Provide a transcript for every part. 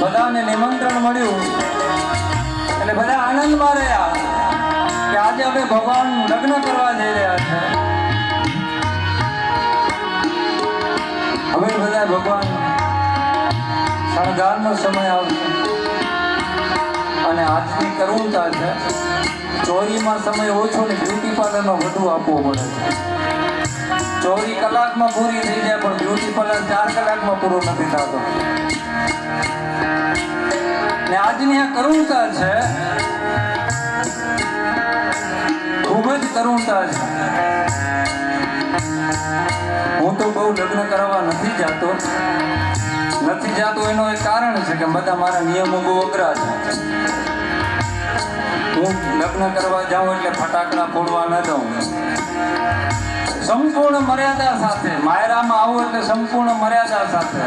બધાને નિમંત્રણ મળ્યું એટલે બધા આનંદમાં રહ્યા કે આજે અમે ભગવાન લગ્ન કરવા જઈ રહ્યા છે. હવે બધા ભગવાન શણગારનો સમય આવશે અને આજની કરુણતા છે, ચોરીમાં સમય ઓછો ને બ્યુટી પાર્લરનો વધુ આપવો પડે છે. ચોરી કલાકમાં પૂરી થઈ જાય પણ બ્યુટી પાર્લર 4 કલાકમાં પૂરું નથી થતો. ને આજની આ કરુણતા છે, ખૂબ જ કરુણતા છે. હું તો બહુ લગ્ન કરવા નથી જાતો એનું એક કારણ છે કે બધા મારા નિયમો બહુ અઘરા છે. હું લગ્ન કરવા જાઉં એટલે ફટાકડા ફોડવા ન દઉં, સંપૂર્ણ મર્યાદા સાથે. માયરામાં આવું એટલે સંપૂર્ણ મર્યાદા સાથે.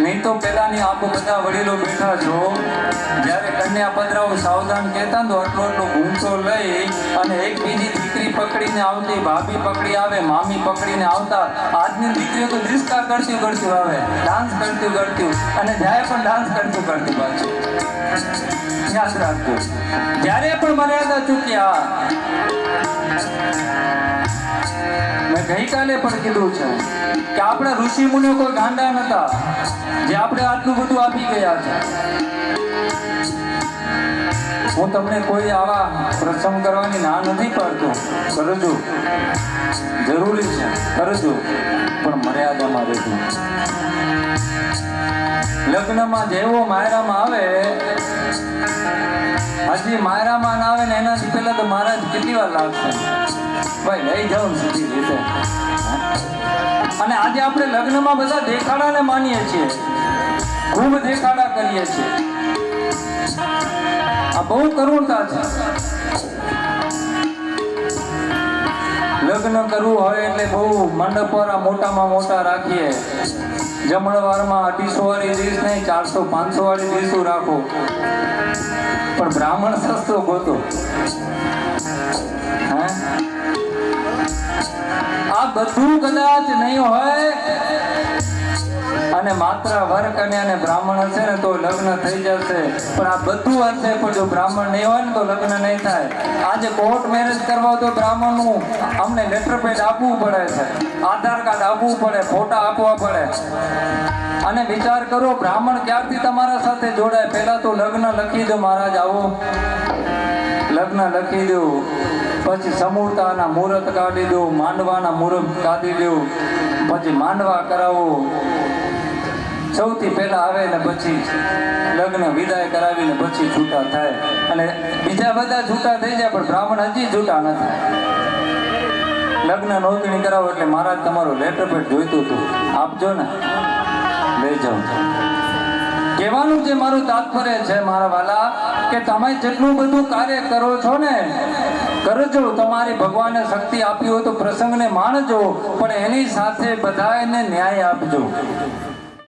નહીં તો પેલાની આપ બધા વડીલો બેઠા છો, જ્યારે કન્યા પધરાવું સાવધાન કહેતા તો આટલો ઘૂંટો લઈ અને એક બીજી દીકરી પકડીને આવતી, ભાભી પકડી આવે, મામી પકડીને આવતા. આજની દીકરીઓ તો ડિસ્કા કરતી આવે, ડાન્સ કરતી અને જાય પણ ડાન્સ કરતી પાછું. યાદ રાખજો, જ્યારે પણ મર્યાદા ચૂક્યા. મેં ગઈકાલે પણ કીધું છે કે આપણા ઋષિ મુનિઓ કોઈ ગાંડા નતા જે આપણે આટલું બધું આપી ગયા છે. હું તમને કોઈ આવા પ્રસંગ કરવાની ના નથી પાડતો, કરજો, જરૂરી છે, કરજો, પણ મર્યાદામાં રહેજો. લગ્નમાં જેવો માયરામાં આવે, હજી માયરામાં ના આવે ને એનાથી પહેલા તો મહારાજ કેટલી વાર લાગશે, ભાઈ લઈ જાઓ ને સીધી રીતે. અને આજે આપણે લગ્નમાં બધા દેખાડાને માનીએ છીએ, ખૂબ દેખાડા કરીએ છીએ. આ બહુ કરુણતા છે. લગ્ન કરવું હોય એટલે બહુ મંડપ વાળા મોટામાં મોટા રાખીએ. જમણવારમાં 250 વાળી ડીશ નહીં, 400-500 વાળી ડીશું રાખો, પણ બ્રાહ્મણ સસ્તો ગોતો. આ બધું કદાચ નહીં હોય અને માત્ર વર કન્યા અને બ્રાહ્મણ હશે ને તો લગ્ન થઈ જશે, પણ આ બધું હશે પણ જો બ્રાહ્મણ નહીં હોય ને તો લગ્ન નહીં થાય. આજે કોર્ટ મેરેજ કરવા તો બ્રાહ્મણનું અમને લેટર પેડ આપવું પડે છે, આધાર કાર્ડ આપવું પડે, ફોટા આપવા પડે. અને વિચાર કરો, બ્રાહ્મણ ક્યારથી તમારા સાથે જોડાય? પહેલા તો લગ્ન લખી દો, મહારાજ આવો, લગ્ન લખી દો, પછી સમૂહતાના મુહૂર્ત કાઢી દો, માંડવાના મુહૂર્ત કાઢી દો, પછી માંડવા કરાવો. સૌથી પહેલા આવે ને પછી લગ્ન વિદાય કરાવીને પછી છૂટા થાય. અને બીજા બધા છૂટા થઈ જાય પણ બ્રાહ્મણ હજી છૂટા નથી. લગ્ન નોંધણી કરાવો એટલે મહારાજ તમારું લેટર પેડ જોઈતું હતું, આપજો ને, લઈ જાઓ. કહેવાનું જે મારું તાત્પર્ય છે મારા વાલા, કે તમે જેટલું બધું કાર્ય કરો છો ને કરજો. તમારી ભગવાને શક્તિ આપી હોય તો પ્રસંગને માણજો, પણ એની સાથે બધાને ન્યાય આપજો.